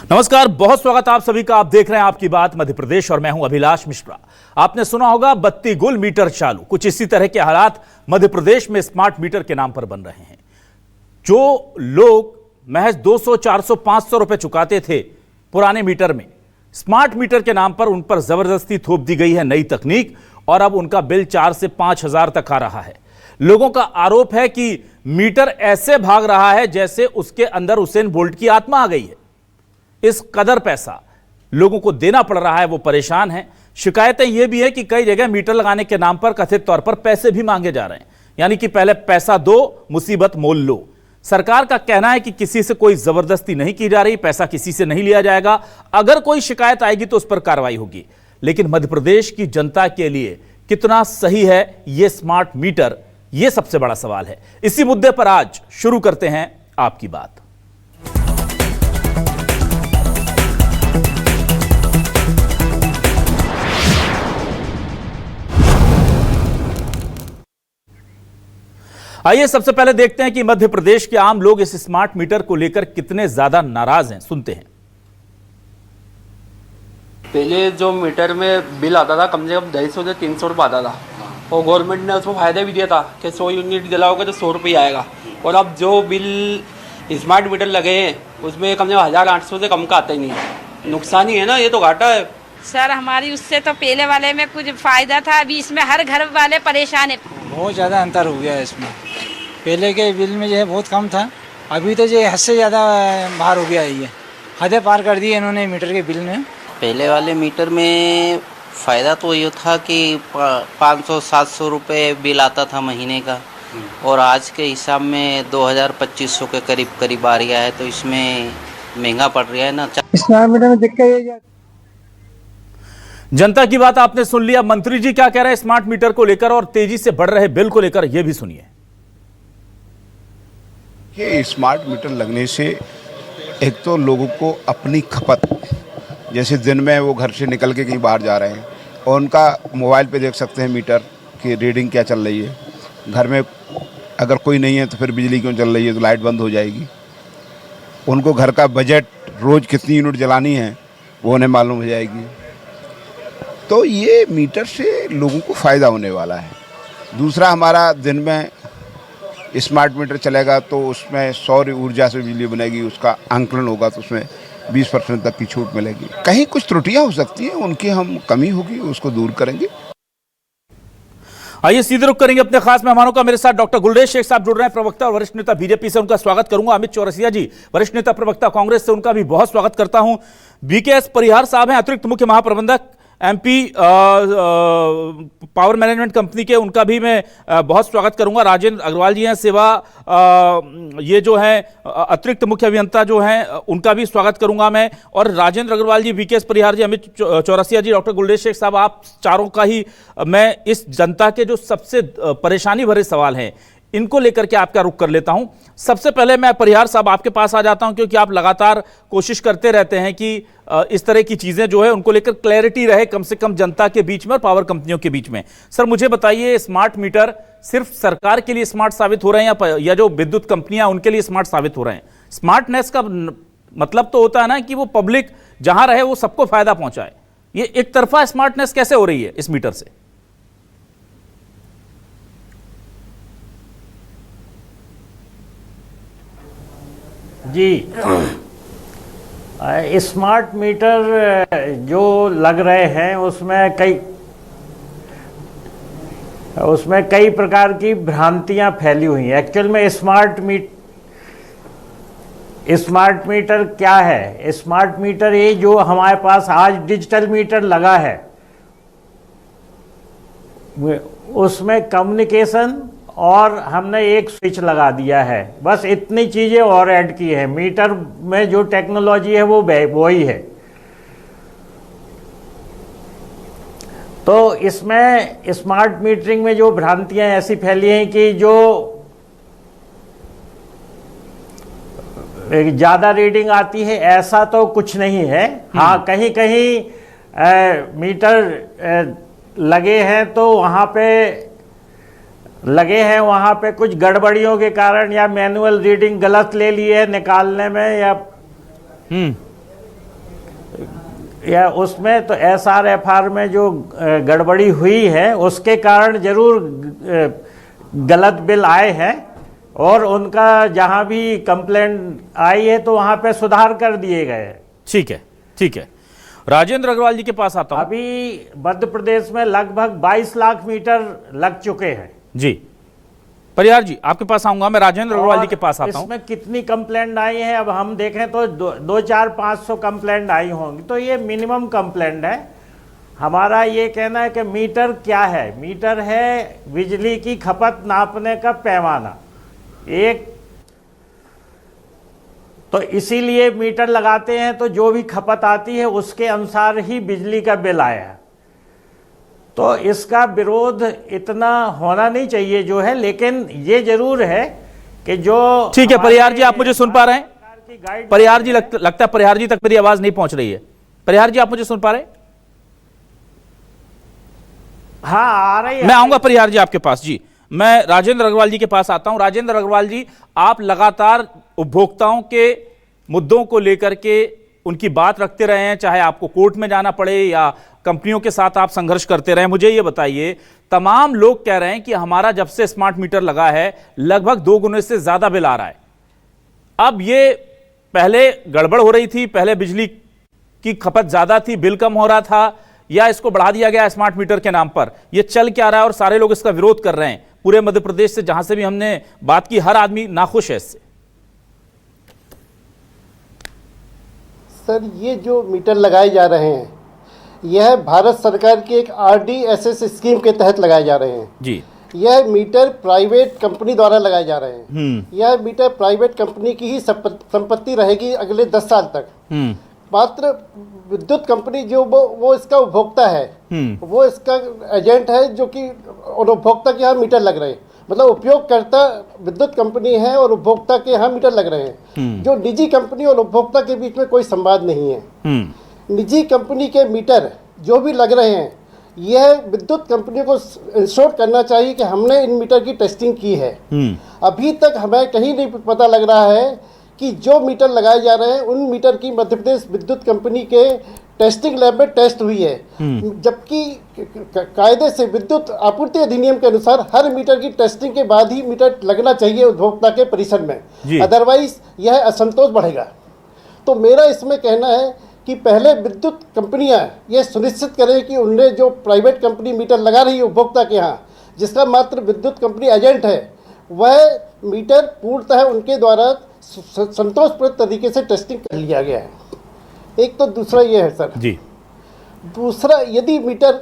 नमस्कार, बहुत स्वागत आप सभी का। आप देख रहे हैं आपकी बात मध्य प्रदेश और मैं हूं अभिलाष मिश्रा। आपने सुना होगा बत्ती गुल मीटर चालू। कुछ इसी तरह के हालात मध्य प्रदेश में स्मार्ट मीटर के नाम पर बन रहे हैं। जो लोग महज 200, 400, 500 रुपए चुकाते थे पुराने मीटर में, स्मार्ट मीटर के नाम पर उन पर जबरदस्ती थोप दी गई है नई तकनीक और अब उनका बिल 4 से 5 हजार तक आ रहा है। लोगों का आरोप है कि मीटर ऐसे भाग रहा है जैसे उसके अंदर उसेन बोल्ट की आत्मा आ गई है। इस कदर पैसा लोगों को देना पड़ रहा है, वो परेशान हैं। शिकायतें यह भी है कि कई जगह मीटर लगाने के नाम पर कथित तौर पर पैसे भी मांगे जा रहे हैं, यानी कि पहले पैसा दो, मुसीबत मोल लो। सरकार का कहना है कि किसी से कोई जबरदस्ती नहीं की जा रही, पैसा किसी से नहीं लिया जाएगा। अगर कोई शिकायत आएगी तो उस पर कार्रवाई होगी। लेकिन मध्य प्रदेश की जनता के लिए कितना सही है यह स्मार्ट मीटर, यह सबसे बड़ा सवाल है। इसी मुद्दे पर आज शुरू करते हैं आपकी बात। आइए सबसे पहले देखते हैं कि मध्य प्रदेश के आम लोग इस स्मार्ट मीटर को लेकर कितने ज्यादा नाराज हैं। सुनते हैं। पहले जो मीटर में बिल आता था कम से कम 250 से 300 रुपये आता था और गवर्नमेंट ने उसको फायदा भी दिया था कि 100 यूनिट जलाओगे तो 100 रुपये आएगा। और अब जो बिल स्मार्ट मीटर लगे हैं उसमें कम से कम 1800 से कम का आता ही नहीं है। नुकसान ही है ना, ये तो घाटा है। सर हमारी उससे तो पहले वाले में कुछ फायदा था, अभी इसमें हर घर वाले परेशान है। बहुत ज़्यादा अंतर हो गया है इसमें। पहले के बिल में जो है बहुत कम था, अभी तो जो हद से ज़्यादा बाहर हो गया है। ये हदें पार कर दी इन्होंने मीटर के बिल में। पहले वाले मीटर में फ़ायदा तो ये था कि 500-700 रुपये बिल आता था महीने का, और आज के हिसाब में 2000-2500 के करीब आ रहा है, तो इसमें महंगा पड़ रहा है ना। स्मार्ट मीटर में दिक्कत ये जनता की बात आपने सुन लिया। मंत्री जी क्या कह रहे हैं स्मार्ट मीटर को लेकर और तेजी से बढ़ रहे बिल को लेकर, यह भी सुनिए। ये स्मार्ट मीटर लगने से एक तो लोगों को अपनी खपत, जैसे दिन में वो घर से निकल के कहीं बाहर जा रहे हैं और उनका मोबाइल पे देख सकते हैं मीटर की रीडिंग क्या चल रही है। घर में अगर कोई नहीं है तो फिर बिजली क्यों चल रही है, तो लाइट बंद हो जाएगी। उनको घर का बजट रोज़ कितनी यूनिट जलानी है वो उन्हें मालूम हो जाएगी। तो ये मीटर से लोगों को फ़ायदा होने वाला है। दूसरा, हमारा दिन में स्मार्ट मीटर चलेगा तो उसमें सौर ऊर्जा से बिजली बनेगी, उसका आंकलन होगा तो उसमें 20% तक की छूट मिलेगी। कहीं कुछ त्रुटियां हो सकती हैं, उनकी हम कमी होगी, उसको दूर करेंगे। आइए सीधे रुख करेंगे अपने खास मेहमानों का। मेरे साथ डॉक्टर गुलरेज शेख साहब जुड़ रहे हैं, प्रवक्ता और वरिष्ठ नेता बीजेपी से, उनका स्वागत करूंगा। अमित चौरसिया जी, वरिष्ठ नेता प्रवक्ता कांग्रेस से, उनका भी बहुत स्वागत करता हूं। बीकेएस परिहार साहब हैं, अतिरिक्त मुख्य महाप्रबंधक एमपी पावर मैनेजमेंट कंपनी के, उनका भी मैं बहुत स्वागत करूंगा। राजेंद्र अग्रवाल जी हैं, सेवा ये जो है अतिरिक्त मुख्य अभियंता जो हैं, उनका भी स्वागत करूंगा मैं। और राजेंद्र अग्रवाल जी, बीकेएस परिहार जी, अमित चौरसिया जी, डॉक्टर गुलरेज शेख साहब, आप चारों का ही मैं इस जनता के जो सबसे परेशानी भरे सवाल हैं इनको लेकर के आपका रुख कर लेता हूं। सबसे पहले मैं परिहार साहब आपके पास आ जाता हूं, क्योंकि आप लगातार कोशिश करते रहते हैं कि इस तरह की चीजें जो है उनको लेकर क्लैरिटी रहे कम से कम जनता के बीच में और पावर कंपनियों के बीच में। सर मुझे बताइए, स्मार्ट मीटर सिर्फ सरकार के लिए स्मार्ट साबित हो रहे हैं या जो विद्युत कंपनियां उनके लिए स्मार्ट साबित हो रहे हैं? स्मार्टनेस का मतलब तो होता है ना कि वो पब्लिक जहां रहे वो सबको फायदा पहुंचाए। ये एक तरफा स्मार्टनेस कैसे हो रही है इस मीटर से? जी, स्मार्ट मीटर जो लग रहे हैं उसमें कई प्रकार की भ्रांतियां फैली हुई हैं। एक्चुअल में स्मार्ट मीटर क्या है? स्मार्ट मीटर ये जो हमारे पास आज डिजिटल मीटर लगा है उसमें कम्युनिकेशन और हमने एक स्विच लगा दिया है, बस इतनी चीज़ें और ऐड की है। मीटर में जो टेक्नोलॉजी है वो वही है। तो इसमें स्मार्ट मीटरिंग में जो भ्रांतियां ऐसी फैली हैं कि जो ज़्यादा रीडिंग आती है, ऐसा तो कुछ नहीं है। हाँ, कहीं कहीं मीटर लगे हैं तो वहाँ पे कुछ गड़बड़ियों के कारण या मैनुअल रीडिंग गलत ले ली है निकालने में, या या उसमें तो SRFR में जो गड़बड़ी हुई है उसके कारण जरूर गलत बिल आए हैं, और उनका जहां भी कंप्लेंट आई है तो वहां पे सुधार कर दिए गए हैं। ठीक है, ठीक है। राजेंद्र अग्रवाल जी के पास आता हूं। अभी मध्य प्रदेश में लगभग 22 लाख मीटर लग चुके हैं जी। परिहार जी आपके पास आऊंगा, मैं राजेंद्र अग्रवाल जी के पास आता हूं। इसमें कितनी कंप्लेंट आई है अब हम देखें तो 2-4-500 कंप्लेंट आई होंगी, तो ये मिनिमम कंप्लेंट है। हमारा ये कहना है कि मीटर क्या है? मीटर है बिजली की खपत नापने का पैमाना। एक तो इसीलिए मीटर लगाते हैं, तो जो भी खपत आती है उसके अनुसार ही बिजली का बिल आया। तो इसका विरोध इतना होना नहीं चाहिए जो है, लेकिन ये जरूर है कि जो ठीक है। परिहार जी आप मुझे सुन पा रहे हैं? परिहार जी लगता है परिहार जी तक मेरी आवाज नहीं पहुंच रही है। परिहार जी आप मुझे सुन पा रहे हैं? हाँ आ रही है। मैं आऊंगा परिहार जी आपके पास। जी मैं राजेंद्र अग्रवाल जी के पास आता हूं। राजेंद्र अग्रवाल जी, आप लगातार उपभोक्ताओं के मुद्दों को लेकर के उनकी बात रखते रहे हैं, चाहे आपको कोर्ट में जाना पड़े या कंपनियों के साथ आप संघर्ष करते रहे। मुझे ये बताइए, तमाम लोग कह रहे हैं कि हमारा जब से स्मार्ट मीटर लगा है लगभग 2 गुने से ज्यादा बिल आ रहा है। अब ये पहले गड़बड़ हो रही थी, पहले बिजली की खपत ज्यादा थी, बिल कम हो रहा था, या इसको बढ़ा दिया गया स्मार्ट मीटर के नाम पर? ये चल क्या रहा है और सारे लोग इसका विरोध कर रहे हैं? पूरे मध्य प्रदेश से जहां से भी हमने बात की, हर आदमी नाखुश है इससे। सर, ये जो मीटर लगाए जा रहे हैं यह भारत सरकार की एक RDSS स्कीम के तहत लगाए जा रहे हैं जी। यह मीटर प्राइवेट कंपनी द्वारा लगाए जा रहे हैं। यह मीटर प्राइवेट कंपनी की ही संपत्ति रहेगी अगले 10 साल तक। मात्र विद्युत कंपनी जो वो इसका उपभोक्ता है, वो इसका एजेंट है, जो कि उपभोक्ता के यहाँ मीटर लग रहे हैं। मतलब उपयोगकर्ता विद्युत कंपनी है और उपभोक्ता के यहाँ मीटर लग रहे हैं। जो निजी कंपनी और उपभोक्ता के बीच में कोई संवाद नहीं है। निजी कंपनी के मीटर जो भी लग रहे हैं, यह विद्युत कंपनी को इंश्योर करना चाहिए कि हमने इन मीटर की टेस्टिंग की है। अभी तक हमें कहीं नहीं पता लग रहा है कि जो मीटर लगाए जा रहे हैं उन मीटर की मध्य प्रदेश विद्युत कंपनी के टेस्टिंग लैब में टेस्ट हुई है। जबकि कायदे से विद्युत आपूर्ति अधिनियम के अनुसार हर मीटर की टेस्टिंग के बाद ही मीटर लगना चाहिए उपभोक्ता के परिसर में, अदरवाइज यह असंतोष बढ़ेगा। तो मेरा इसमें कहना है कि पहले विद्युत कंपनियां यह सुनिश्चित करें कि उनने जो प्राइवेट कंपनी मीटर लगा रही है उपभोक्ता के यहाँ, जिसका मात्र विद्युत कंपनी एजेंट है, वह मीटर पूर्णतः उनके द्वारा संतोषप्रद तरीके से टेस्टिंग कर लिया गया है। एक तो दूसरा ये है सर जी। दूसरा, यदि मीटर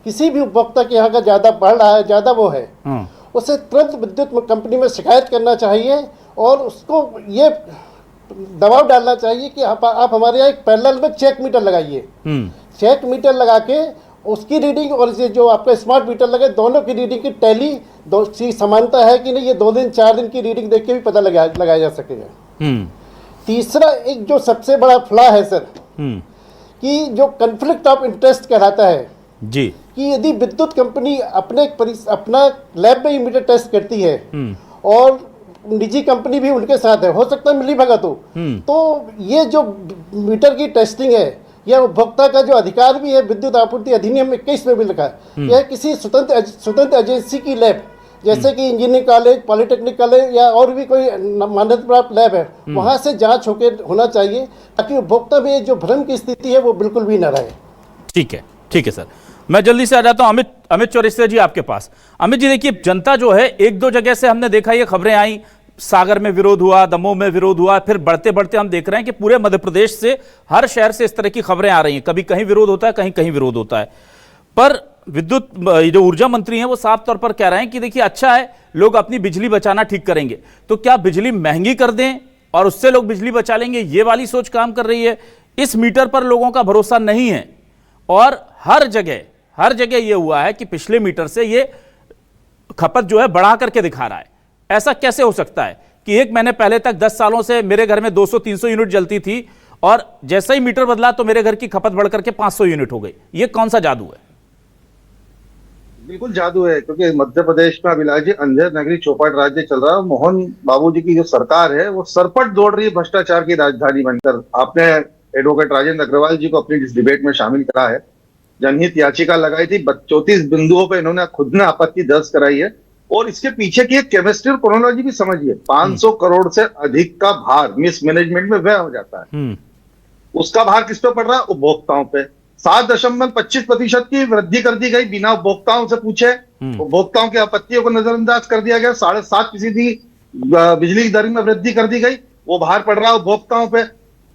किसी भी उपभोक्ता के यहाँ का ज़्यादा बढ़ रहा है, ज़्यादा वो है, उसे तुरंत विद्युत कंपनी में शिकायत करना चाहिए और उसको ये दबाव डालना चाहिए कि आप हमारे यहाँ एक पैरेलल में चेक मीटर लगाइए। चेक मीटर लगा के उसकी रीडिंग और ये जो आपका स्मार्ट मीटर लगे, दोनों की रीडिंग की टैली समानता है कि नहीं, ये 2 दिन 4 दिन की रीडिंग देख के भी पता लगाया जा सकेगा। तीसरा, एक जो सबसे बड़ा फ्लॉ है सर, कि जो कन्फ्लिक्ट ऑफ इंटरेस्ट कहलाता है जी, कि यदि विद्युत कंपनी अपना लैब में ही मीटर टेस्ट करती है और निजी कंपनी भी उनके साथ है, हो सकता है मिली भगत हो, तो ये जो मीटर की टेस्टिंग है यह उपभोक्ता का जो अधिकार भी है, विद्युत आपूर्ति अधिनियम 21 में भी लिखा है, यह किसी स्वतंत्र एजेंसी की लैब, जैसे कि इंजीनियरिंग कॉलेज, पॉलिटेक्निक कॉलेज या और भी कोई मान्यता प्राप्त लैब है, वहां से जांच होना चाहिए, ताकि उपभोक्ता में जो भ्रम की स्थिति है वो बिल्कुल भी न रहे। ठीक है, ठीक है सर, मैं जल्दी से आ जाता हूं अमित चौरसिया जी आपके पास। अमित जी देखिए, जनता जो है, 1-2 जगह से हमने देखा ये खबरें आई, सागर में विरोध हुआ, दमोह में विरोध हुआ, फिर बढ़ते बढ़ते हम देख रहे हैं कि पूरे मध्य प्रदेश से, हर शहर से इस तरह की खबरें आ रही हैं। कभी कहीं विरोध होता है, कहीं कहीं विरोध होता है। पर विद्युत जो ऊर्जा मंत्री हैं वो साफ तौर पर कह रहे हैं कि देखिए, अच्छा है लोग अपनी बिजली बचाना ठीक करेंगे, तो क्या बिजली महंगी कर दें और उससे लोग बिजली बचा लेंगे? ये वाली सोच काम कर रही है। इस मीटर पर लोगों का भरोसा नहीं है और हर जगह ये हुआ है कि पिछले मीटर से ये खपत जो है बढ़ा करके दिखा रहा है। ऐसा कैसे हो सकता है कि 1 महीने पहले तक 10 सालों से मेरे घर में 200-300 यूनिट जलती थी और जैसा ही मीटर बदला तो मेरे घर की खपत बढ़ करके 500 यूनिट हो गई? ये कौन सा जादू है? बिल्कुल जादू है, क्योंकि मध्य प्रदेश में अभिलाष जी अंधेर नगरी चौपाट राज्य चल रहा है। मोहन बाबू जी की जो सरकार है वो सरपट दौड़ रही है भ्रष्टाचार की राजधानी बनकर। आपने एडवोकेट राजेंद्र अग्रवाल जी को अपनी इस डिबेट में शामिल करा है। जनहित याचिका लगाई थी, 34 बिंदुओं पे इन्होंने खुद ने आपत्ति दर्ज कराई है। और इसके पीछे की एक केमिस्ट्री और क्रोनोलॉजी भी समझिए। 500 करोड़ से अधिक का भार मिसमैनेजमेंट में व्यय हो जाता है। उसका भार किस पे पड़ रहा है? उपभोक्ताओं पे। 7.25% की वृद्धि कर दी गई बिना उपभोक्ताओं से पूछे। उपभोक्ताओं की आपत्तियों को नजरअंदाज कर दिया गया। 7.5% बिजली की दर में वृद्धि कर दी गई, वो भार पड़ रहा है उपभोक्ताओं पे।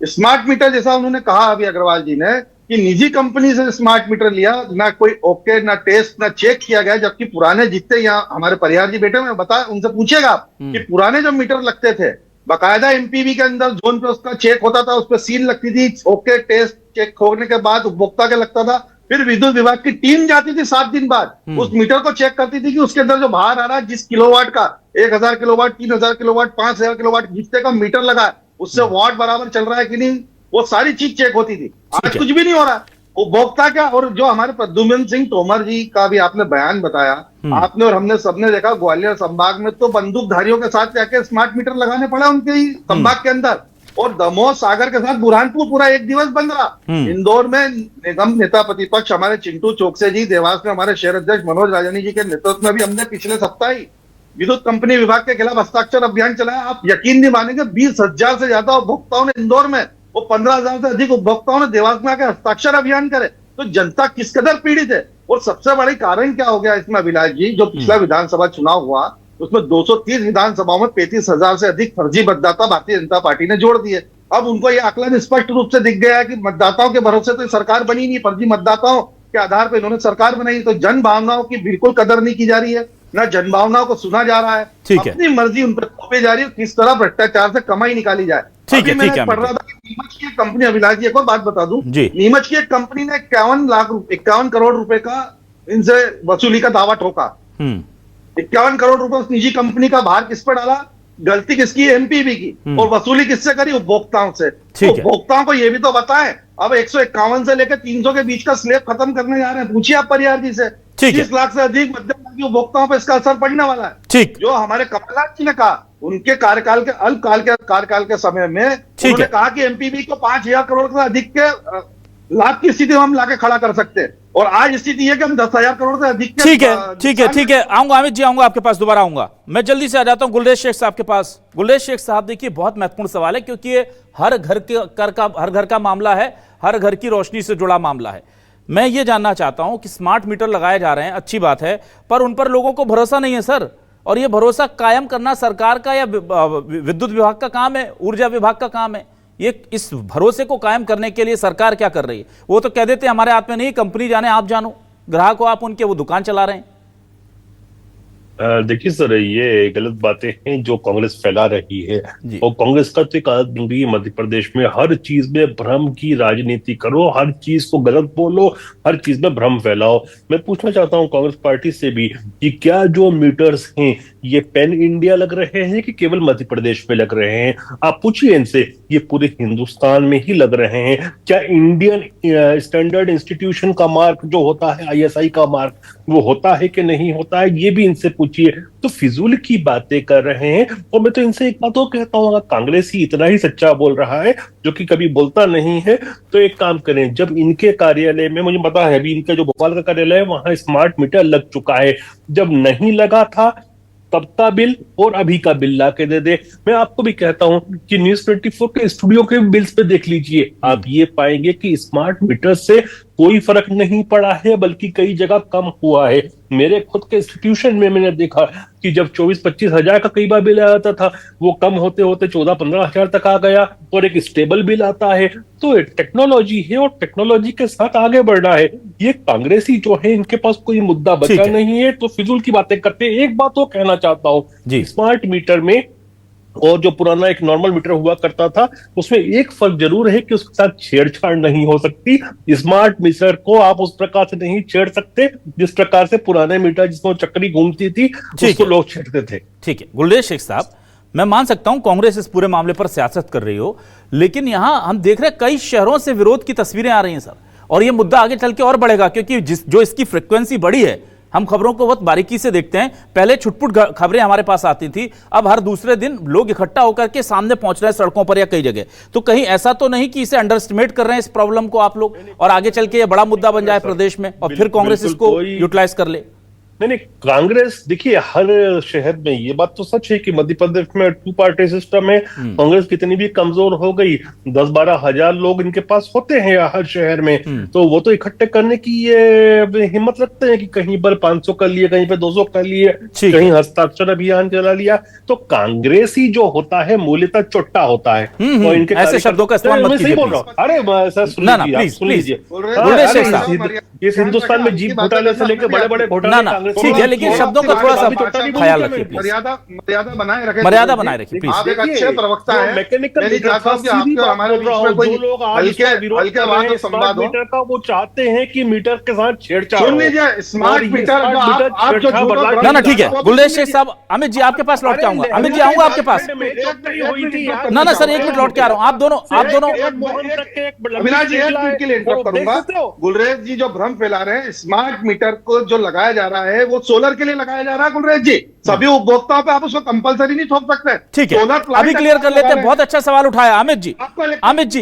स्मार्ट मीटर, जैसा उन्होंने कहा अभी अग्रवाल जी ने कि निजी कंपनी से स्मार्ट मीटर लिया, ना कोई ओके, ना टेस्ट, ना चेक किया गया, जबकि पुराने जितने यहाँ हमारे परिहार जी बैठे, मैं बता उनसे पूछेगा आप कि पुराने जो मीटर लगते थे बाकायदा एमपीवी के अंदर जोन पे उसका चेक होता था, उस पर सील लगती थी, ओके टेस्ट चेक होने के बाद उपभोक्ता के लगता था, फिर विद्युत विभाग की टीम जाती थी 7 दिन बाद उस मीटर को चेक करती थी कि उसके अंदर जो बाहर आ रहा है, जिस किलोवाट का 1000 किलोवाट, 3000 किलोवाट, 5000 किलोवाट जितने का मीटर लगा है उससे वाट बराबर चल रहा है कि नहीं, वो सारी चीज चेक होती थी। आज कुछ भी नहीं हो रहा। उपभोक्ता क्या, और जो हमारे प्रद्युम्न सिंह तोमर जी का भी आपने बयान बताया, आपने और हमने सबने देखा ग्वालियर संभाग में तो बंदूकधारियों के साथ जाके स्मार्ट मीटर लगाने पड़ा उनके ही संभाग के अंदर, और दमोह सागर के साथ बुरहानपुर पूरा एक दिवस बंद रहा। इंदौर में निगम नेता प्रतिपक्ष हमारे चिंटू चोकसे जी, देवास में हमारे शहर अध्यक्ष मनोज राजानी जी के नेतृत्व में भी हमने पिछले सप्ताह ही विद्युत कंपनी विभाग के खिलाफ हस्ताक्षर अभियान चलाया। आप यकीन नहीं मानेंगे, 20,000 से ज्यादा उपभोक्ताओं ने इंदौर में, वो 15,000 से अधिक उपभोक्ताओं ने देवास में आकर हस्ताक्षर अभियान करे। तो जनता किस कदर पीड़ित है। और सबसे बड़ी कारण क्या हो गया इसमें अभिलाष जी, जो पिछला विधानसभा चुनाव हुआ उसमें 230 विधानसभाओं में 35,000 से अधिक फर्जी मतदाता भारतीय जनता पार्टी ने जोड़ दिए। अब उनको ये आकलन स्पष्ट रूप से दिख गया है कि मतदाताओं के भरोसे तो सरकार बनी नहीं, फर्जी मतदाताओं के आधार पर इन्होंने सरकार बनाई। तो जन भावनाओं की बिल्कुल कदर नहीं की जा रही है, ना जन भावनाओं को सुना जा रहा है, अपनी मर्जी उन पर थोपी जा रही है, किस तरह भ्रष्टाचार से कमाई निकाली जाए। ठीक है, ठीक है। पढ़ रहा था कि नीमच की एक कंपनी, अभिलाष जी एक और बात बता दूं, नीमच की एक कंपनी ने 51 करोड़ रुपए का इनसे वसूली का दावा ठोका। 51 करोड़ रुपए उस निजी कंपनी का भार किस पर डाला? गलती किसकी है? एमपीवी की। और वसूली किससे करी? उपभोक्ताओं से। तो उपभोक्ताओं को यह भी तो बताएं, अब 151 से लेकर 300 के बीच का स्लैब खत्म करने जा रहे हैं। पूछिए आप परिहार जी से, 30 लाख से अधिक मध्यम वर्गीय उपभोक्ताओं पर इसका असर पड़ने वाला है। ठीक, जो हमारे कमलनाथ जी ने कहा उनके कार्यकाल के कार्यकाल के समय में उन्होंने कहा कि एमपीवी को 5,000 करोड़ से अधिक के लाभ की स्थिति हम लाके खड़ा कर सकते हैं, और आज स्थिति है कि हम 10,000 करोड़ से अधिक। ठीक है, ठीक है, ठीक है। आऊंगा अमित जी, आऊंगा आपके पास, दोबारा आऊंगा। मैं जल्दी से आ जाता हूं गुलरेज शेख साहब के पास। गुलरेज शेख साहब, देखिए बहुत महत्वपूर्ण सवाल है, क्योंकि ये हर घर का मामला है, हर घर की रोशनी से जुड़ा मामला है। मैं ये जानना चाहता हूं कि स्मार्ट मीटर लगाए जा रहे हैं, अच्छी बात है, पर उन पर लोगों को भरोसा नहीं है सर, और ये भरोसा कायम करना सरकार का या विद्युत विभाग का काम है, ऊर्जा विभाग का काम है। ये इस भरोसे को कायम करने के लिए सरकार क्या कर रही है? वो तो कह देते हैं हमारे हाथ में नहीं, कंपनी जाने आप जानो, ग्राहक हो आप उनके, वो दुकान चला रहे हैं। देखिए सर, ये गलत बातें हैं जो कांग्रेस फैला रही है, और कांग्रेस का तो एक आदत बन गई है मध्य प्रदेश में, हर चीज में भ्रम की राजनीति करो, हर चीज को गलत बोलो, हर चीज में भ्रम फैलाओ। मैं पूछना चाहता हूं कांग्रेस पार्टी से भी कि क्या जो मीटर्स हैं ये पैन इंडिया लग रहे हैं कि केवल मध्य प्रदेश में लग रहे हैं? आप पूछिए इनसे, ये पूरे हिंदुस्तान में ही लग रहे हैं? क्या इंडियन स्टैंडर्ड इंस्टीट्यूशन का मार्क जो होता है, ISI का मार्क, वो होता है कि नहीं होता है? ये भी इनसे पूछिए। तो फिजूल की बातें कर रहे हैं। और मैं तो इनसे एक बात और कहता हूँ, कांग्रेस ही इतना ही सच्चा बोल रहा है जो कि कभी बोलता नहीं है, तो एक काम करें, जब इनके कार्यालय में, मुझे पता है अभी इनका जो भोपाल का कार्यालय है वहां स्मार्ट मीटर लग चुका है, जब नहीं लगा था तब का बिल और अभी का बिल ला के दे दे। मैं आपको भी कहता हूं कि न्यूज़ 24 के स्टूडियो के बिल्स पे देख लीजिए, आप ये पाएंगे कि स्मार्ट मीटर से कोई फर्क नहीं पड़ा है, बल्कि कई जगह कम हुआ है। मेरे खुद के इंस्टीट्यूशन में मैंने देखा कि जब 24-25 हजार का कई बार बिल आता था, वो कम होते होते 14-15 हजार तक आ गया, और एक स्टेबल बिल आता है। तो टेक्नोलॉजी है और टेक्नोलॉजी के साथ आगे बढ़ना है। ये कांग्रेसी जो है, इनके पास कोई मुद्दा बचा नहीं है, तो फिजूल की बातें करते हैं। एक बात और कहना चाहता हूं, स्मार्ट मीटर में और जो पुराना एक नॉर्मल मीटर हुआ करता था, उसमें एक फर्क जरूर है कि उसके साथ छेड़छाड़ नहीं हो सकती। स्मार्ट मीटर को आप उस प्रकार से नहीं छेड़ सकते जिस प्रकार से पुराने मीटर जिसमें चक्री घूमती थी उसको लोग छेड़ते थे। ठीक है गुलरेज शेख साहब, मैं मान सकता हूं कांग्रेस इस पूरे मामले पर सियासत कर रही हो, लेकिन यहां हम देख रहे हैं कई शहरों से विरोध की तस्वीरें आ रही हैं सर, और यह मुद्दा आगे चल के और बढ़ेगा, क्योंकि जो इसकी फ्रिक्वेंसी बढ़ी है, हम खबरों को बहुत बारीकी से देखते हैं। पहले छुटपुट खबरें हमारे पास आती थी, अब हर दूसरे दिन लोग इकट्ठा होकर के सामने पहुंच रहे हैं सड़कों पर या कई जगह। तो कहीं ऐसा तो नहीं कि इसे अंडर एस्टिमेट कर रहे हैं इस प्रॉब्लम को आप लोग, और आगे चल के ये बड़ा मुद्दा बन जाए प्रदेश में और फिर कांग्रेस इसको यूटिलाइज कर ले? नहीं, कांग्रेस देखिए, हर शहर में ये बात तो सच है कि मध्य प्रदेश में 2 पार्टी सिस्टम है। कांग्रेस कितनी भी कमजोर हो गई, 10-12 हजार लोग इनके पास होते हैं हर शहर में, तो वो तो इकट्ठे करने की ये हिम्मत रखते हैं कि कहीं पर 500 कर लिए, कहीं पर 200 कर लिए, कहीं हस्ताक्षर अभियान चला लिया। तो कांग्रेसी जो होता है मूल्यतः चोट्टा होता है। तो इनके ऐसे शब्दों का इस्तेमाल मत कीजिए। अरे सुन लीजिए, इस हिंदुस्तान में जीप घोटाले से लेकर बड़े बड़े घोटाले, ठीक है, लेकिन शब्दों का थोड़ा सा ख्याल रखिए, मर्यादा बनाए रखें, मर्यादा बनाए रखिए प्लीज। आप एक अच्छे प्रवक्ता हैं, मैं नहीं चाहता हूं कि आपके और हमारे बीच में कोई हल्के वाद और संवाद हो। का वो चाहते हैं कि मीटर के साथ छेड़छाड़। सुन लीजिए, स्मार्ट मीटर ना ठीक है। गुलरेज शेख साहब, अमित जी आपके पास लौट के आऊंगा। अमित जी आऊंगा आपके पास। ना सर, 1 मिनट लौट के आ रहा हूँ। आप दोनों अविनाश जी, 1 मिनट के लिए इंटरप्ट करूंगा। गुलरेज जी जो भ्रम फैला रहे हैं, स्मार्ट मीटर को जो लगाया जा रहा है वो सोलर के लिए लगाया जा रहा है। गुलरेज जी, सभी उपभोक्ताओं पे आप उसको कंपलसरी नहीं थोप सकते। ठीक है, अभी क्लियर कर लेते हैं। बहुत अच्छा सवाल उठाया अमित जी। अमित जी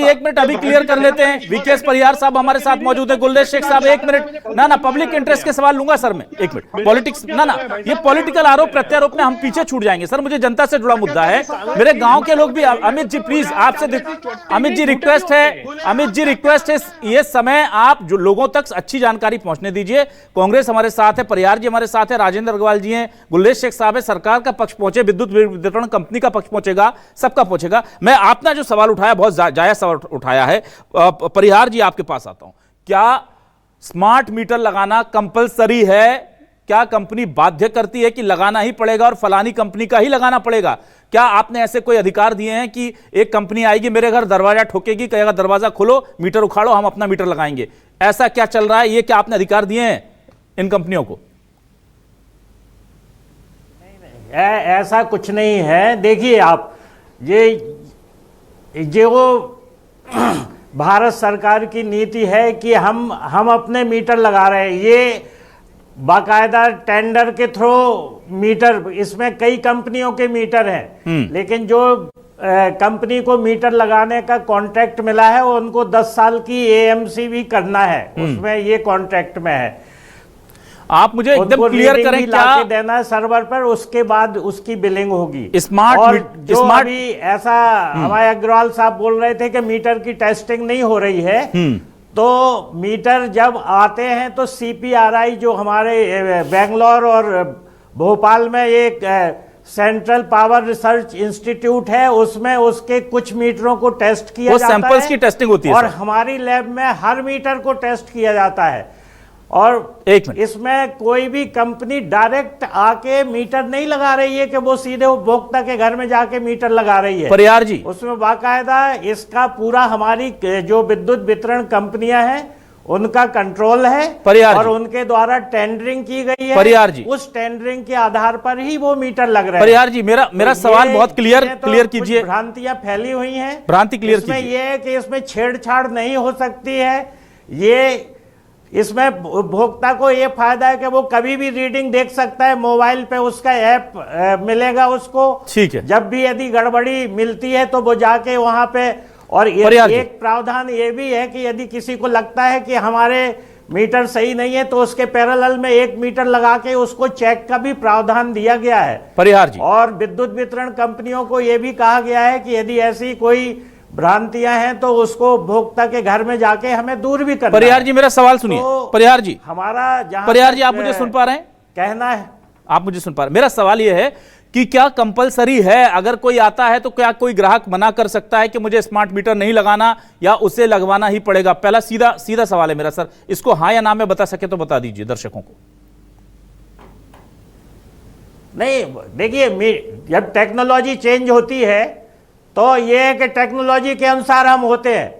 1 मिनट, अभी क्लियर कर लेते हैं। वीकेएस परिहार साहब हमारे साथ मौजूद है। गुलरेज शेख साहब 1 मिनट। ना पब्लिक इंटरेस्ट के सवाल लूंगा सर मैं। 1 मिनट, पॉलिटिक्स ना ये पॉलिटिकल आरोप प्रत्यारोप में हम पीछे छूट जाएंगे सर। मुझे जनता से जुड़ा मुद्दा है, मेरे गांव के लोग भी। अमित जी प्लीज, आपसे अमित जी रिक्वेस्ट है, ये समय आप जो लोगों तक अच्छी जानकारी पहुंचने दीजिए। कांग्रेस हमारे साथ है, परिहार जी हमारे साथ है, राजेंद्र अग्रवाल जी हैं, गुलरेज शेख साहब है। सरकार का पक्ष पहुंचे, विद्युत वितरण कंपनी का पक्ष पहुंचेगा, सबका पहुंचेगा। मैं आपने जो सवाल उठाया बहुत जायज सवाल उठाया है। परिहार जी आपके पास आता हूं। क्या स्मार्ट मीटर लगाना कंपलसरी है? क्या कंपनी बाध्य करती है कि लगाना ही पड़ेगा और फलानी कंपनी का ही लगाना पड़ेगा? क्या आपने ऐसे कोई अधिकार दिए हैं कि एक कंपनी आएगी मेरे घर, दरवाजा ठोकेगी, कहेगा दरवाजा खोलो, मीटर उखाड़ो, हम अपना मीटर लगाएंगे? ऐसा क्या चल रहा है? ये क्या आपने अधिकार दिए हैं इन कंपनियों को? ऐसा कुछ नहीं है। देखिए आप, ये जो भारत सरकार की नीति है कि हम अपने मीटर लगा रहे हैं, ये बाकायदा टेंडर के थ्रू मीटर, इसमें कई कंपनियों के मीटर हैं, लेकिन जो कंपनी को मीटर लगाने का कॉन्ट्रैक्ट मिला है वो उनको 10 साल की एएमसी भी करना है, उसमें ये कॉन्ट्रैक्ट में है। आप मुझे एकदम क्लियर करें, क्या देना है सर्वर पर, उसके बाद उसकी बिलिंग होगी। स्मार्ट अभी ऐसा हमारे अग्रवाल साहब बोल रहे थे कि मीटर की टेस्टिंग नहीं हो रही है, तो मीटर जब आते हैं तो सीपीआरआई जो हमारे बेंगलोर और भोपाल में एक सेंट्रल पावर रिसर्च इंस्टीट्यूट है, उसमें उसके कुछ मीटरों को टेस्ट किया जाता है, सैंपल्स की टेस्टिंग होती है, और हमारी लैब में हर मीटर को टेस्ट किया जाता है। और इसमें कोई भी कंपनी डायरेक्ट आके मीटर नहीं लगा रही है कि वो सीधे उपभोक्ता के घर में जाके मीटर लगा रही है। परिहार जी, उसमें बाकायदा इसका पूरा हमारी जो विद्युत वितरण कंपनियां हैं उनका कंट्रोल है, और उनके द्वारा टेंडरिंग की गई है। परिहार जी, उस टेंडरिंग के आधार पर ही वो मीटर लग रहे हैं। परिहार जी, मेरा सवाल बहुत क्लियर कीजिए। भ्रांतियां फैली हुई हैं, भ्रांति क्लियर कीजिए। इसमें यह है कि इसमें छेड़छाड़ नहीं हो सकती है। इसमें उपभोक्ता को ये फायदा है कि वो कभी भी रीडिंग देख सकता है, मोबाइल पे उसका ऐप मिलेगा उसको। ठीक है, जब भी यदि गड़बड़ी मिलती है तो वो जाके वहां पे, और एक प्रावधान ये भी है कि यदि किसी को लगता है कि हमारे मीटर सही नहीं है तो उसके पैरेलल में 1 मीटर लगा के उसको चेक का भी प्रावधान दिया गया है। परिहार जी, और विद्युत वितरण कंपनियों को यह भी कहा गया है कि यदि ऐसी कोई भ्रांतियां हैं तो उसको उपभोक्ता के घर में जाके हमें दूर भी करना। परिहार जी, मेरा सवाल सुनिए। परिहार जी, हमारा परिहार जी, आप मुझे सुन पा रहे हैं? कहना है, आप मुझे सुन पा रहे हैं? मेरा सवाल यह है कि क्या कंपलसरी है? अगर कोई आता है तो क्या कोई ग्राहक मना कर सकता है कि मुझे स्मार्ट मीटर नहीं लगाना, या उसे लगवाना ही पड़ेगा? पहला सीधा सवाल है मेरा सर, इसको हाँ या ना में बता सके तो बता दीजिए दर्शकों को। नहीं, देखिए, जब टेक्नोलॉजी चेंज होती है तो ये है कि टेक्नोलॉजी के अनुसार हम होते हैं।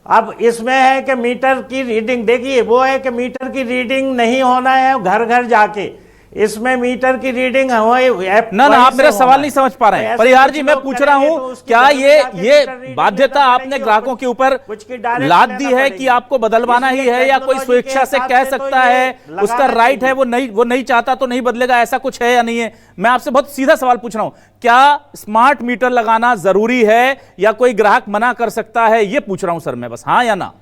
अब इसमें है कि मीटर की रीडिंग, देखिए वो है कि मीटर की रीडिंग नहीं होना है घर घर जाके, इसमें मीटर की रीडिंग ऐप ना वहीं आप से मेरा होगा। सवाल नहीं समझ पा रहे हैं ऐसे परिहार कुछ जी। मैं लोग पूछ रहा करेंगे हूं तो उसकी क्या जरूरत जाके मीटर ये रीडिंग बाध्यता लेना आपने पड़ेगी, ग्राहकों के ऊपर कुछ की डायरेक्ट लाद लेना दी है कि पड़ेगी। आपको बदलवाना ही इसलिए है, या कोई टेक्नोलॉजी के स्वेच्छा से हिसाब कह से तो सकता ये है, लगाना उसका राइट है, चाहिए। वो नहीं चाहता तो नहीं बदलेगा, ऐसा कुछ है या नहीं है? मैं आपसे बहुत सीधा सवाल पूछ रहा हूं, क्या स्मार्ट मीटर लगाना जरूरी है या कोई ग्राहक मना कर सकता है? ये पूछ रहा हूं सर मैं, बस हाँ या ना।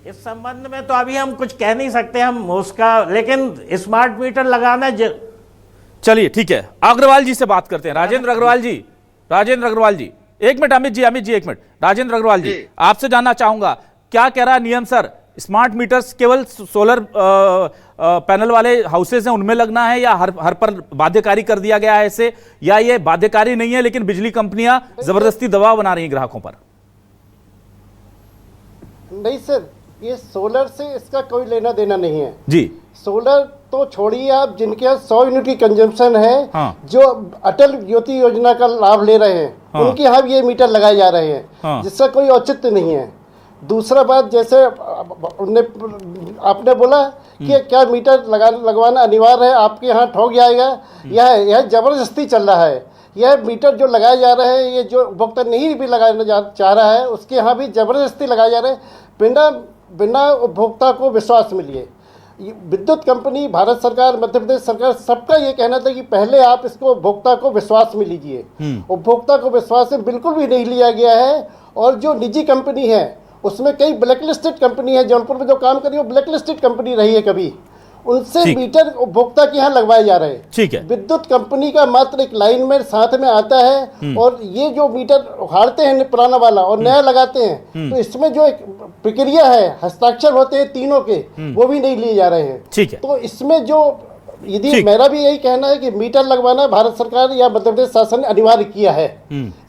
इस संबंध में तो अभी हम कुछ कह नहीं सकते हम उसका, लेकिन स्मार्ट मीटर लगाना चलिए ठीक है, अग्रवाल जी से बात करते हैं। राजेंद्र अग्रवाल जी, एक मिनट अमित जी एक मिनट। राजेंद्र अग्रवाल जी, आपसे जानना चाहूंगा क्या कह रहा है नियम सर? स्मार्ट मीटर्स केवल सोलर पैनल वाले हाउसेज हैं उनमें लगना है, या हर पर बाध्यकारी कर दिया गया है इसे, या ये बाध्यकारी नहीं है लेकिन बिजली कंपनियां जबरदस्ती दबाव बना रही हैं ग्राहकों पर? नहीं सर, ये सोलर से इसका कोई लेना देना नहीं है जी। सोलर तो छोड़िए आप, जिनके यहाँ 100 यूनिट की कंजम्पशन है, हाँ। जो अटल ज्योति योजना का लाभ ले रहे हैं, हाँ। उनके यहाँ ये मीटर लगाए जा रहे हैं, हाँ। जिसका कोई औचित्य नहीं है। दूसरा बात, जैसे आपने बोला कि क्या मीटर लगवाना अनिवार्य है, आपके यहाँ ठोक जाएगा, यह जबरदस्ती चल रहा है। यह मीटर जो लगाया जा रहा है, ये जो उपभोक्ता नहीं भी लगाना चाह रहा है, उसके यहाँ भी जबरदस्ती लगाया जा रहा है, बिना उपभोक्ता को विश्वास मिलिए। विद्युत कंपनी, भारत सरकार, मध्य प्रदेश सरकार, सबका ये कहना था कि पहले आप इसको उपभोक्ता को विश्वास में लीजिए। उपभोक्ता को विश्वास में बिल्कुल भी नहीं लिया गया है। और जो निजी कंपनी है उसमें कई ब्लैकलिस्टेड कंपनी है, जौनपुर में जो काम करी वो ब्लैकलिस्टेड कंपनी रही है कभी, उनसे मीटर उपभोक्ता के यहाँ लगवाए जा रहे हैं। ठीक है। विद्युत कंपनी का मात्र एक लाइन में साथ में आता है, और ये जो मीटर उखाड़ते हैं पुराना वाला और नया लगाते हैं, तो इसमें जो एक प्रक्रिया है, हस्ताक्षर होते हैं तीनों के, वो भी नहीं लिए जा रहे हैं। ठीक है। तो इसमें जो, यदि मेरा भी यही कहना है कि मीटर लगवाना भारत सरकार या मध्य प्रदेश शासन ने अनिवार्य किया है।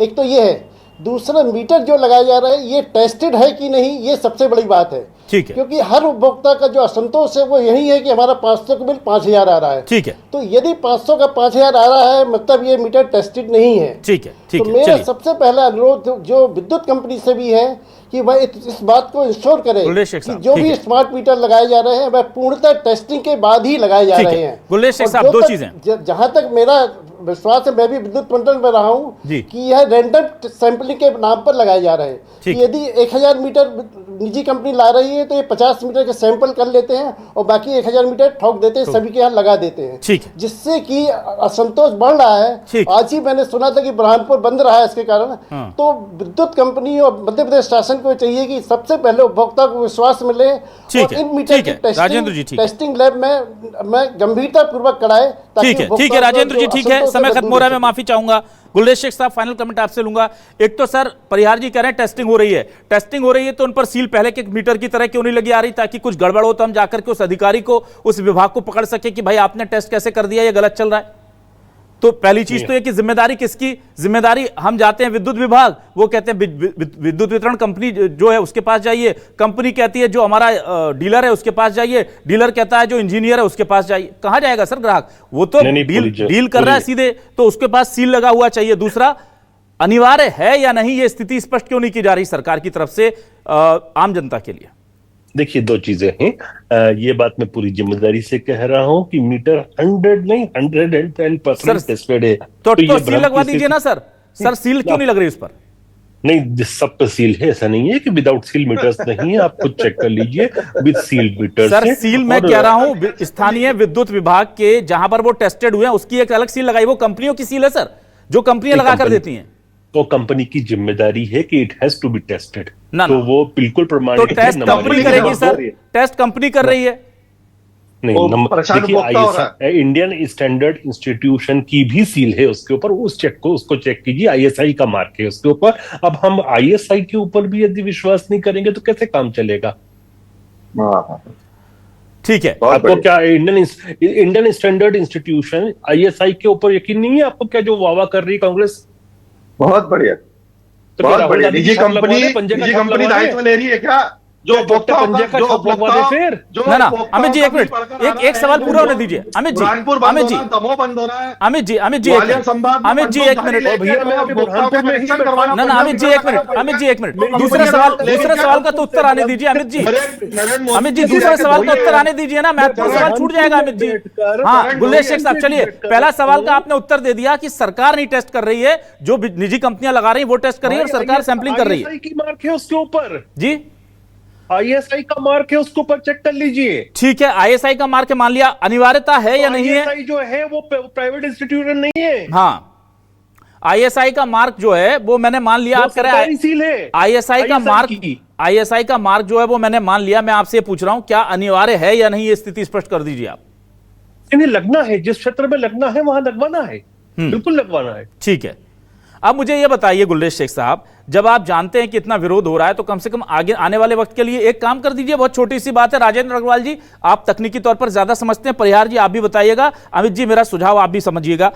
एक तो ये है, दूसरा मीटर जो लगाया जा रहा है ये टेस्टेड है कि नहीं, ये सबसे बड़ी बात है। ठीक है। क्योंकि हर उपभोक्ता का जो असंतोष है वो यही है कि हमारा 500 का बिल 5000 आ रहा है। ठीक है। तो यदि 500 का 5000 आ रहा है, मतलब ये मीटर टेस्टेड नहीं है। ठीक है। ठीक तो है, मेरा चलिए। सबसे पहला अनुरोध जो विद्युत कंपनी से भी है कि वह इस बात को इंश्योर करे कि जो भी स्मार्ट मीटर लगाए जा रहे हैं वह पूर्णतः टेस्टिंग के बाद ही लगाए जा रहे हैं। गुलेश शेख साहब, दो चीजें, जहां तक मेरा विश्वास है, मैं भी विद्युत मंडल में रहा हूं, कि यह रैंडम सैंपलिंग के नाम पर लगाए जा रहे हैं। कि यदि 1000 मीटर निजी कंपनी ला रही है तो ये 50 मीटर के सैंपल कर लेते हैं और बाकी 1000 मीटर ठोक देते हैं, सभी के यहाँ लगा देते हैं, जिससे कि असंतोष बढ़ रहा है। आज ही मैंने सुना था कि बुरहानपुर बंद रहा है इसके कारण। तो विद्युत कंपनी और मध्य प्रदेश शासन को चाहिए कि सबसे पहले उपभोक्ता को विश्वास मिले और इन मीटर की टेस्टिंग लैब में गंभीरता पूर्वक कराए। ठीक है राजेंद्र जी, ठीक है, समय खत्म हो रहा है, मैं माफी चाहूंगा। गुलरेज शेख साहब, फाइनल कमेंट आपसे लूंगा। एक तो सर परिहार जी कह रहे हैं टेस्टिंग हो रही है, तो उन पर सील पहले के मीटर की तरह क्यों नहीं लगी आ रही, ताकि कुछ गड़बड़ हो तो हम जाकर के उस अधिकारी को, उस विभाग को पकड़ सके कि भाई आपने टेस्ट कैसे कर दिया, ये गलत चल रहा है। तो पहली चीज तो ये कि जिम्मेदारी किसकी? जिम्मेदारी, हम जाते हैं विद्युत विभाग, वो कहते हैं विद्युत वितरण कंपनी जो है उसके पास जाइए, कंपनी कहती है जो हमारा डीलर है उसके पास जाइए, डीलर कहता है जो इंजीनियर है उसके पास जाइए। कहां जाएगा सर ग्राहक? वो तो डील कर रहा है सीधे, तो उसके पास सील लगा हुआ चाहिए। दूसरा, अनिवार्य है या नहीं, ये स्थिति स्पष्ट क्यों नहीं की जा रही सरकार की तरफ से आम जनता के लिए? देखिए, दो चीजें हैं। ये बात मैं पूरी जिम्मेदारी से कह रहा हूं कि मीटर 100 नहीं 110% टेस्टेड है। तो सील लगवा दीजिए ना सर। सील क्यों नहीं लग रही उस पर? नहीं, सब पे सील है, ऐसा नहीं है कि विदाउट सील मीटर्स नहीं है, आप खुद चेक कर लीजिए with sealed meters. Sir seal मैं कह रहा हूं स्थानीय विद्युत विभाग के जहां पर वो टेस्टेड हुए हैं उसकी एक अलग सील लगाई, वो कंपनियों की सील है सर, जो कंपनियां लगा कर देती हैं। तो कंपनी की जिम्मेदारी है कि it has to be tested, तो वो बिल्कुल प्रमाणित है। तो टेस्ट कंपनी करेगी सर, टेस्ट कंपनी कर रही है। नहीं, देखिए, इंडियन स्टैंडर्ड इंस्टीट्यूशन की भी सील है उसके ऊपर, उसको चेक कीजिए, ISI का मार्क है उसके ऊपर। अब हम ISI के ऊपर भी यदि विश्वास नहीं करेंगे तो कैसे काम चलेगा? ठीक है, आपको क्या इंडियन स्टैंडर्ड इंस्टीट्यूशन ISI के ऊपर यकीन नहीं है? आपको क्या जो वावा कर रही कांग्रेस? बहुत बढ़िया, तो बहुत बढ़िया। निजी कंपनी दायित्व ले रही है क्या? जो उपभोक्ता पंजे का छाप लगवा दे फिर। ना ना अमित जी एक मिनट, एक सवाल पूरा होने दीजिए। अमित जी, अमित जी, दमोह बंद हो रहा है, अमित जी, अमित जी एक मिनट, अमित जी एक मिनट, ना ना अमित जी एक मिनट, अमित जी एक मिनट, दूसरे सवाल का तो उत्तर आने दीजिए अमित जी। अमित जी दूसरे सवाल का उत्तर आने दीजिए ना, महत्वपूर्ण सवाल छूट जाएगा अमित जी। हाँ गुलेश शेख साहब चलिए, पहला सवाल का आपने उत्तर दे दिया कि सरकार नहीं टेस्ट कर रही है, जो निजी कंपनियां लगा रही है वो टेस्ट कर रही है और सरकार सैंपलिंग कर रही है। की मार्क है उसके ऊपर जी, ISI का मार्क है, उसके ऊपर चेक कर लीजिए। ठीक है, ISI का मार्क है, मान लिया, अनिवार्यता है या नहीं है? ISI जो है वो प्राइवेट इंस्टीट्यूशन नहीं है। हाँ, ISI का मार्क जो है वो मैंने मान लिया, आप कह रहे हैं सील है ISI का मार्क, ISI का मार्क जो है वो मैंने मान लिया। मैं आपसे पूछ रहा हूं क्या अनिवार्य है या नहीं, ये स्थिति स्पष्ट कर दीजिए आप। इन्हें लगना है, जिस क्षेत्र में लगना है वहां लगवाना है, बिल्कुल लगवाना है। ठीक है, अब मुझे ये बताइए गुलेश शेख साहब, जब आप जानते हैं कि इतना विरोध हो रहा है तो कम से कम आगे आने वाले वक्त के लिए एक काम कर दीजिए, बहुत छोटी सी बात है। राजेंद्र अग्रवाल जी, आप तकनीकी तौर पर ज्यादा समझते हैं, परिहार जी आप भी बताइएगा, अमित जी मेरा सुझाव आप भी समझिएगा।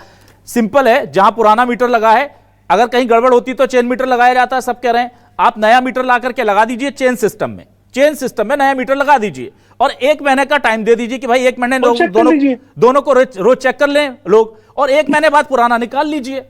सिंपल है, जहां पुराना मीटर लगा है अगर कहीं गड़बड़ होती तो चेन मीटर लगाया जाता है, सब कह रहे हैं, आप नया मीटर ला करके लगा दीजिए चेन सिस्टम में, चेन सिस्टम में नया मीटर लगा दीजिए और 1 महीने का टाइम दे दीजिए कि भाई 1 महीने दोनों को रोज चेक कर लें लोग, और 1 महीने बाद पुराना निकाल लीजिए।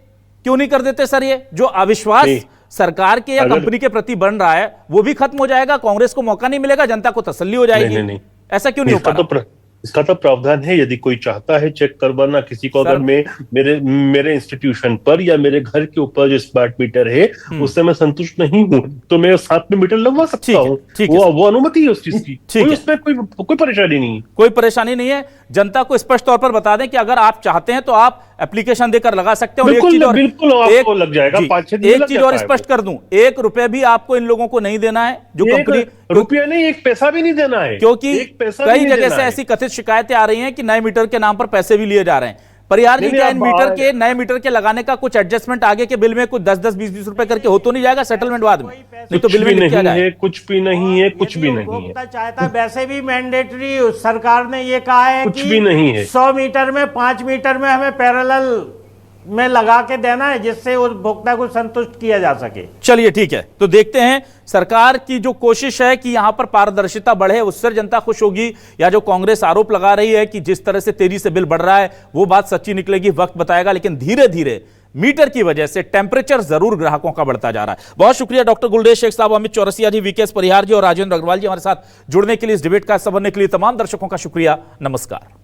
क्यों नहीं कर देते सर? ये जो अविश्वास सरकार के या कंपनी के प्रति बन रहा है वो भी खत्म हो जाएगा, कांग्रेस को मौका नहीं मिलेगा, जनता को तसल्ली हो जाएगी। नहीं। ऐसा क्यों नहीं हो पा रहा? इसका तो प्रावधान है, यदि कोई चाहता है चेक करवाना किसी को, अगर मेरे इंस्टीट्यूशन पर या मेरे घर के ऊपर जो स्मार्ट मीटर है उससे मैं संतुष्ट नहीं हूं तो मैं साथ में मीटर लगवा सकता हूं, वो अनुमति है उस चीज की, उसमें कोई परेशानी नहीं है। कोई परेशानी नहीं है, जनता को स्पष्ट तौर पर बता दें कि अगर आप चाहते हैं तो आप एप्लीकेशन देकर लगा सकते हैं। बिल्कुल आपको लग जाएगा, 5-6 दिन एक चीज और स्पष्ट कर दूं, 1 रुपए भी आपको इन लोगों को नहीं देना है, जो कंपनी रुपया नहीं, 1 पैसा भी नहीं देना है, क्योंकि कई जगह से ऐसी कथित शिकायतें आ रही हैं कि नए मीटर के नाम पर पैसे भी लिए जा रहे हैं। परिहार जी, क्या इन मीटर के, नए मीटर के लगाने का कुछ एडजस्टमेंट आगे के बिल में कुछ 10-20 रुपए करके हो तो नहीं जाएगा सेटलमेंट बाद में? नहीं तो बिल में लिखा जाए। कुछ भी नहीं है, कुछ भी नहीं है। चाहता वैसे भी मैंडेटरी सरकार ने ये कहा है कुछ भी नहीं है, 100 मीटर में 5 मीटर में हमें पैरेलल में लगा के देना है, जिससे उपभोक्ता को संतुष्ट किया जा सके। चलिए ठीक है, तो देखते हैं सरकार की जो कोशिश है कि यहां पर पारदर्शिता बढ़े, उससे जनता खुश होगी, या जो कांग्रेस आरोप लगा रही है कि जिस तरह से तेजी से बिल बढ़ रहा है वो बात सच्ची निकलेगी, वक्त बताएगा। लेकिन धीरे धीरे मीटर की वजह से टेम्परेचर जरूर ग्राहकों का बढ़ता जा रहा है। बहुत शुक्रिया डॉक्टर गुलरेज शेख साहब, अमित चौरसिया जी, वीकेएस परिहार जी और राजेंद्र अग्रवाल जी हमारे साथ जुड़ने के लिए, इस डिबेट का हिस्सा बनने के लिए। तमाम दर्शकों का शुक्रिया, नमस्कार।